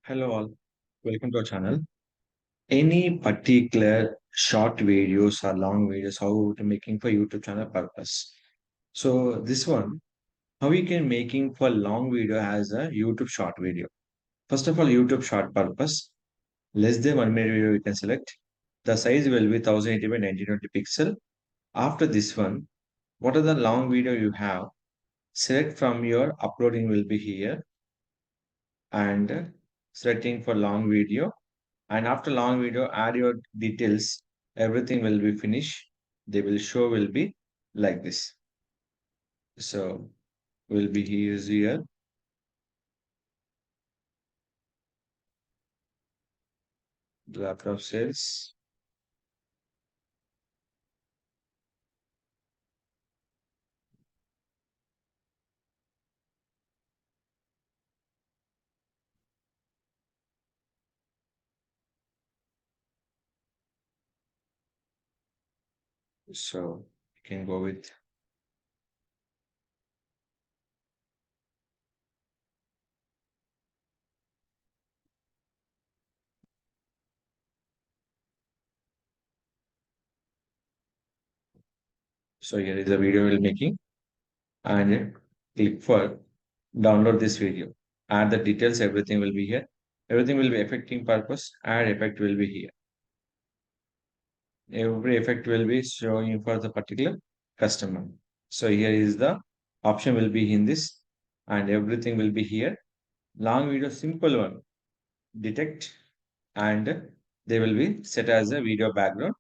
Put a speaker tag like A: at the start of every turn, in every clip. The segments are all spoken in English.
A: Hello all, welcome to our channel. Any particular short videos or long videos, how to making for YouTube channel purpose. So this one, how we can making for long video as a YouTube short video. First of all, YouTube short purpose, less than 1 minute video you can select. The size will be 1080 by 1920 pixel. After this one, what are the long video you have? Select from your uploading will be here and selecting for long video, and after long video add your details, everything will be finished. They will show will be like this. So will be here, laptop sales. So you can go with, so here is the video we're making, and click for download this video. Add the details, everything will be here. Everything will be affecting purpose, add effect will be here. Every effect will be showing for the particular customer. So here is the option will be in this, and everything will be here. Long video, simple one, detect, and they will be set as a video background,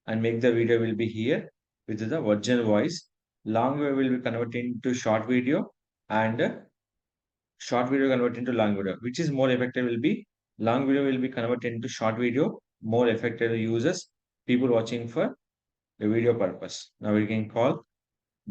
A: and make the video will be here with the original voice. Long video will be converted into short video, and short video converted into long video. Which is more effective will be long video will be converted into short video, more effective users, people watching for the video purpose. Now we can call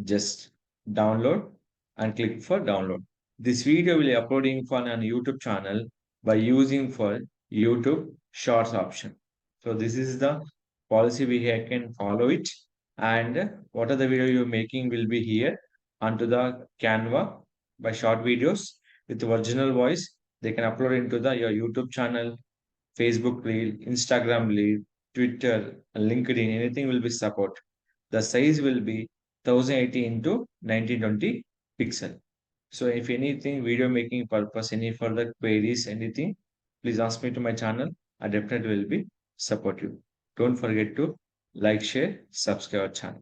A: just download and click for download. This video will be uploading for an YouTube channel by using for YouTube Shorts option. So this is the policy we here can follow it. And what are the video you're making will be here onto the Canva by short videos with original voice. They can upload into the your YouTube channel, Facebook reel, Instagram reel, Twitter, LinkedIn, anything will be support. The size will be 1080 into 1920 pixel. So if anything video making purpose, any further queries, anything, please ask me to my channel. I definitely will be support you. Don't forget to like, share, subscribe our channel.